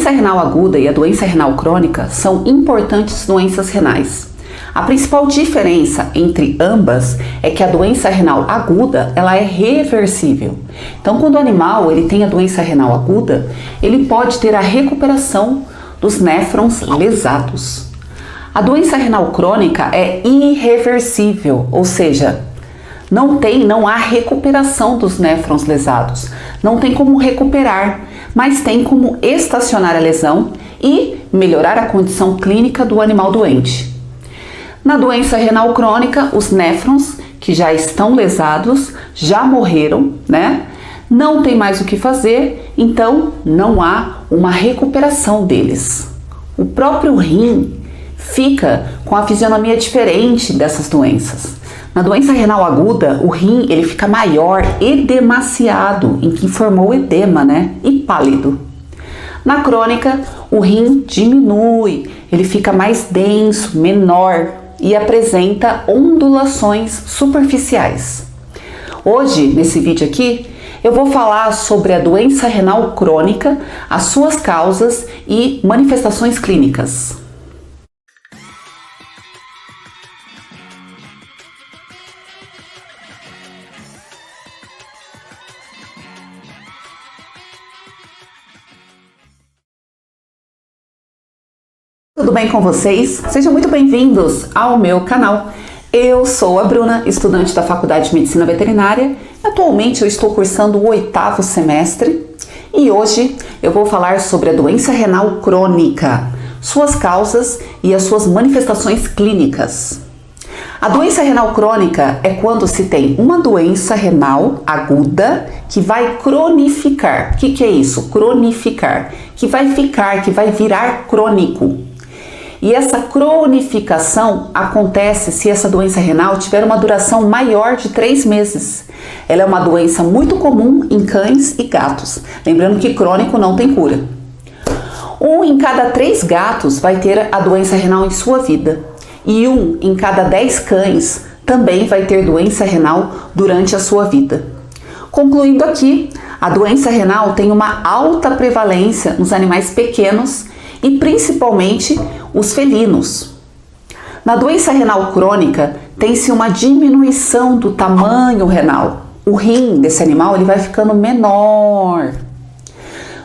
doença renal aguda e a doença renal crônica são importantes doenças renais. A principal diferença entre ambas é que a doença renal aguda, ela é reversível. Então, quando o animal ele tem a doença renal aguda, ele pode ter a recuperação dos néfrons lesados. A doença renal crônica é irreversível, ou seja, não há recuperação dos néfrons lesados. Não tem como recuperar, mas tem como estacionar a lesão e melhorar a condição clínica do animal doente. Na doença renal crônica, os néfrons que já estão lesados, já morreram, né? Não tem mais o que fazer, então não há uma recuperação deles. O próprio rim fica com a fisionomia diferente dessas doenças. Na doença renal aguda, o rim ele fica maior, edemaciado, em que formou edema, né? E pálido. Na crônica, o rim diminui, ele fica mais denso, menor e apresenta ondulações superficiais. Hoje, nesse vídeo aqui, eu vou falar sobre a doença renal crônica, as suas causas e manifestações clínicas. Tudo bem com vocês? Sejam muito bem-vindos ao meu canal. Eu sou a Bruna, estudante da Faculdade de Medicina Veterinária. Atualmente eu estou cursando o 8º semestre e hoje eu vou falar sobre a doença renal crônica, suas causas e as suas manifestações clínicas. A doença renal crônica é quando se tem uma doença renal aguda que vai cronificar. O que é isso? Cronificar. Que vai virar crônico. E essa cronificação acontece se essa doença renal tiver uma duração maior de 3 meses. Ela é uma doença muito comum em cães e gatos. Lembrando que crônico não tem cura. 1 em cada 3 gatos vai ter a doença renal em sua vida. E 1 em cada 10 cães também vai ter doença renal durante a sua vida. Concluindo aqui, a doença renal tem uma alta prevalência nos animais pequenos e principalmente os felinos. Na doença renal crônica, tem-se uma diminuição do tamanho renal. O rim desse animal ele vai ficando menor.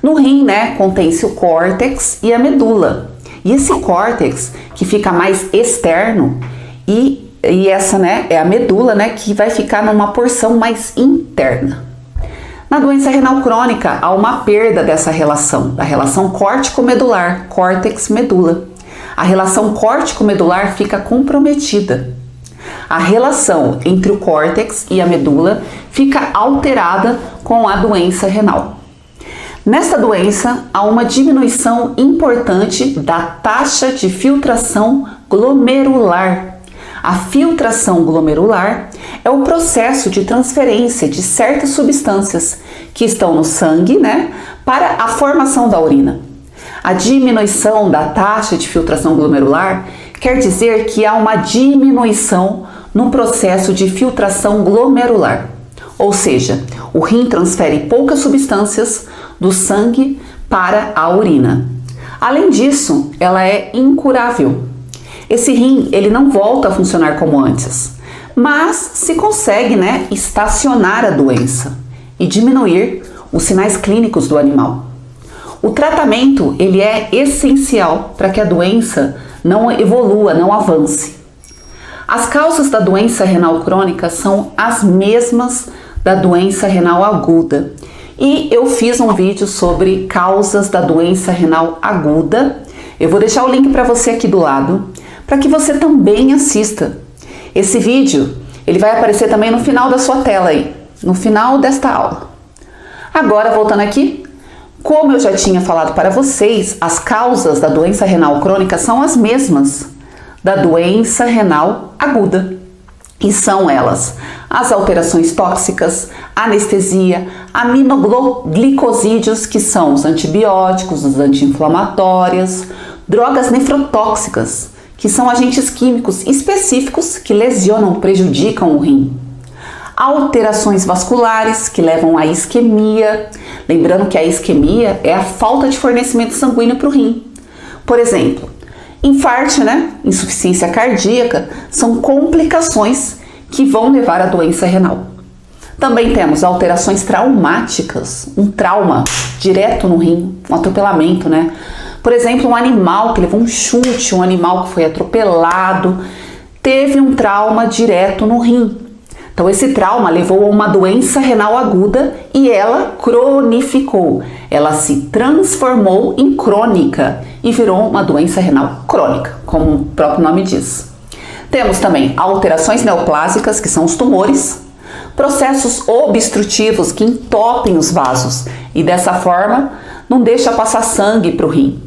No rim, né, contém-se o córtex e a medula. E esse córtex que fica mais externo e essa, né, é a medula, né, que vai ficar numa porção mais interna. Na doença renal crônica, há uma perda dessa relação, da relação córtico-medular, córtex-medula. A relação córtico-medular fica comprometida. A relação entre o córtex e a medula fica alterada com a doença renal. Nesta doença, há uma diminuição importante da taxa de filtração glomerular. A filtração glomerular é o processo de transferência de certas substâncias que estão no sangue, né, para a formação da urina. A diminuição da taxa de filtração glomerular quer dizer que há uma diminuição no processo de filtração glomerular. Ou seja, o rim transfere poucas substâncias do sangue para a urina. Além disso, ela é incurável. Esse rim, ele não volta a funcionar como antes, mas se consegue, né, estacionar a doença e diminuir os sinais clínicos do animal. O tratamento, ele é essencial para que a doença não evolua, não avance. As causas da doença renal crônica são as mesmas da doença renal aguda. E eu fiz um vídeo sobre causas da doença renal aguda. Eu vou deixar o link para você aqui do lado, para que você também assista. Esse vídeo, ele vai aparecer também no final da sua tela aí, no final desta aula. Agora, voltando aqui, como eu já tinha falado para vocês, as causas da doença renal crônica são as mesmas da doença renal aguda. E são elas: as alterações tóxicas, anestesia, aminoglicosídeos, que são os antibióticos, os anti-inflamatórios, drogas nefrotóxicas, que são agentes químicos específicos que lesionam, prejudicam o rim. alterações vasculares que levam à isquemia. Lembrando que a isquemia é a falta de fornecimento sanguíneo para o rim. Por exemplo, infarto, né? Insuficiência cardíaca são complicações que vão levar à doença renal. Também temos alterações traumáticas, um trauma direto no rim, um atropelamento, né? Por exemplo, um animal que levou um chute, um animal que foi atropelado, teve um trauma direto no rim. Então esse trauma levou a uma doença renal aguda e ela cronificou. Ela se transformou em crônica e virou uma doença renal crônica, como o próprio nome diz. Temos também alterações neoplásicas, que são os tumores, processos obstrutivos que entopem os vasos e dessa forma não deixa passar sangue para o rim.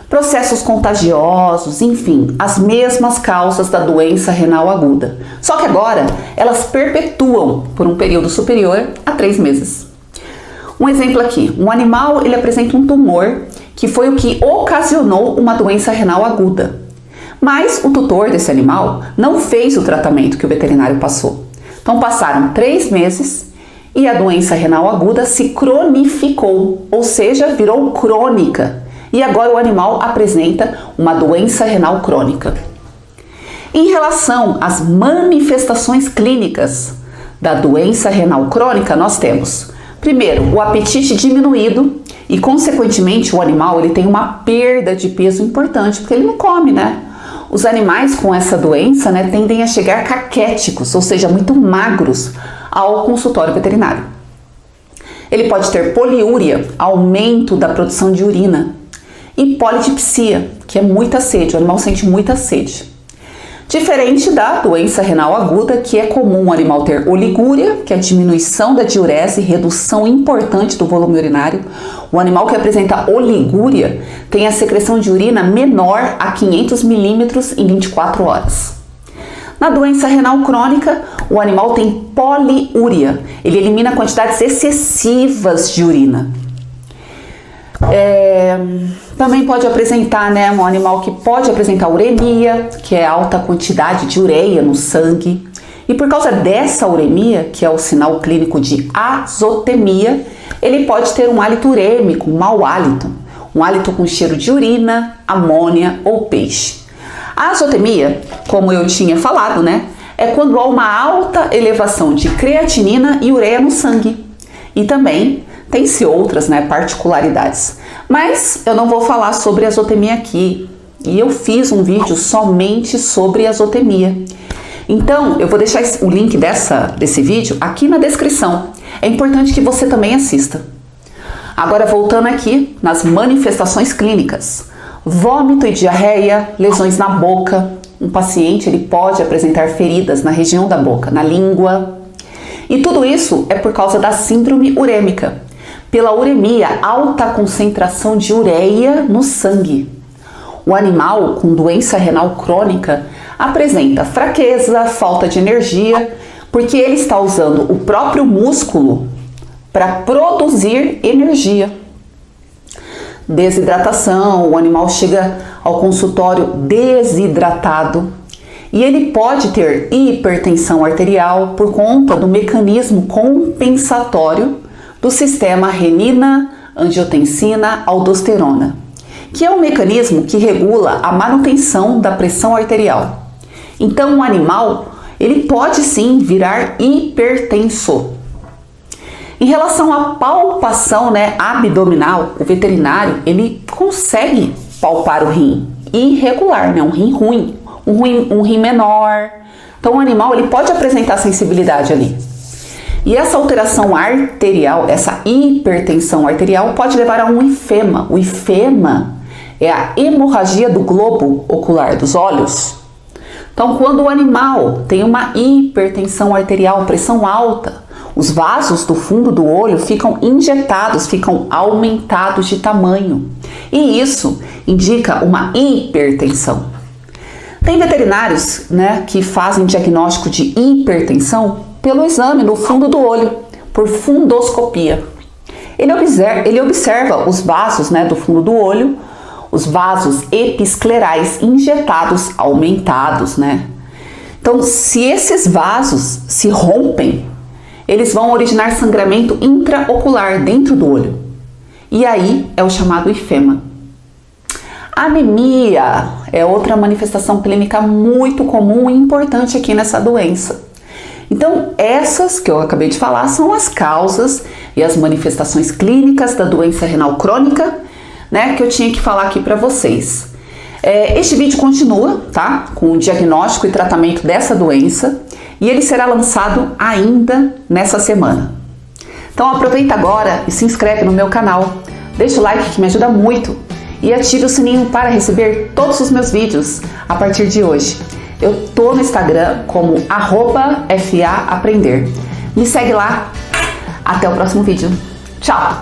Processos contagiosos, enfim, as mesmas causas da doença renal aguda. Só que agora elas perpetuam por um período superior a 3 meses. Um exemplo aqui, um animal ele apresenta um tumor que foi o que ocasionou uma doença renal aguda. Mas o tutor desse animal não fez o tratamento que o veterinário passou. Então passaram 3 meses e a doença renal aguda se cronificou, ou seja, virou crônica. E agora o animal apresenta uma doença renal crônica. Em relação às manifestações clínicas da doença renal crônica, nós temos, primeiro, o apetite diminuído e, consequentemente, o animal ele tem uma perda de peso importante, porque ele não come, né? Os animais com essa doença, né, tendem a chegar caquéticos, ou seja, muito magros, ao consultório veterinário. Ele pode ter poliúria, aumento da produção de urina, e polidipsia, que é muita sede, o animal sente muita sede. Diferente da doença renal aguda, que é comum o animal ter oligúria, que é a diminuição da diurese, redução importante do volume urinário. O animal que apresenta oligúria tem a secreção de urina menor a 500 milímetros em 24 horas. Na doença renal crônica, o animal tem poliúria, ele elimina quantidades excessivas de urina. Também pode apresentar, né, um animal que pode apresentar uremia, que é alta quantidade de ureia no sangue. E por causa dessa uremia, que é o sinal clínico de azotemia, ele pode ter um hálito urêmico, um mau hálito, um hálito com cheiro de urina, amônia ou peixe. A azotemia, como eu tinha falado, né, é quando há uma alta elevação de creatinina e ureia no sangue. E também tem-se outras, né, particularidades. Mas eu não vou falar sobre azotemia aqui. E eu fiz um vídeo somente sobre azotemia. Então, eu vou deixar o link desse vídeo aqui na descrição. É importante que você também assista. Agora, voltando aqui nas manifestações clínicas. Vômito e diarreia, lesões na boca. Um paciente ele pode apresentar feridas na região da boca, na língua. E tudo isso é por causa da síndrome urêmica. Pela uremia, alta concentração de ureia no sangue. O animal com doença renal crônica apresenta fraqueza, falta de energia, porque ele está usando o próprio músculo para produzir energia. Desidratação, o animal chega ao consultório desidratado e ele pode ter hipertensão arterial por conta do mecanismo compensatório do sistema renina, angiotensina, aldosterona, que é um mecanismo que regula a manutenção da pressão arterial. Então o animal, ele pode sim virar hipertenso. Em relação à palpação, né, abdominal, o veterinário, ele consegue palpar o rim irregular, né, um rim ruim, um rim menor. Então o animal, ele pode apresentar sensibilidade ali. E essa alteração arterial, essa hipertensão arterial pode levar a um ifema. O ifema é a hemorragia do globo ocular dos olhos. Então, quando o animal tem uma hipertensão arterial, pressão alta, os vasos do fundo do olho ficam injetados, ficam aumentados de tamanho. E isso indica uma hipertensão. Tem veterinários, né, que fazem diagnóstico de hipertensão pelo exame no fundo do olho, por fundoscopia. Ele observa os vasos, né, do fundo do olho, os vasos episclerais injetados, aumentados, né? Então, se esses vasos se rompem, eles vão originar sangramento intraocular dentro do olho. E aí é o chamado ifema. Anemia é outra manifestação clínica muito comum e importante aqui nessa doença. Então, essas que eu acabei de falar são as causas e as manifestações clínicas da doença renal crônica, né, que eu tinha que falar aqui para vocês. Este vídeo continua, tá, com o diagnóstico e tratamento dessa doença e ele será lançado ainda nessa semana. Então, aproveita agora e se inscreve no meu canal, deixa o like que me ajuda muito e ative o sininho para receber todos os meus vídeos a partir de hoje. Eu tô no Instagram como @FAAprender. Me segue lá. Até o próximo vídeo. Tchau!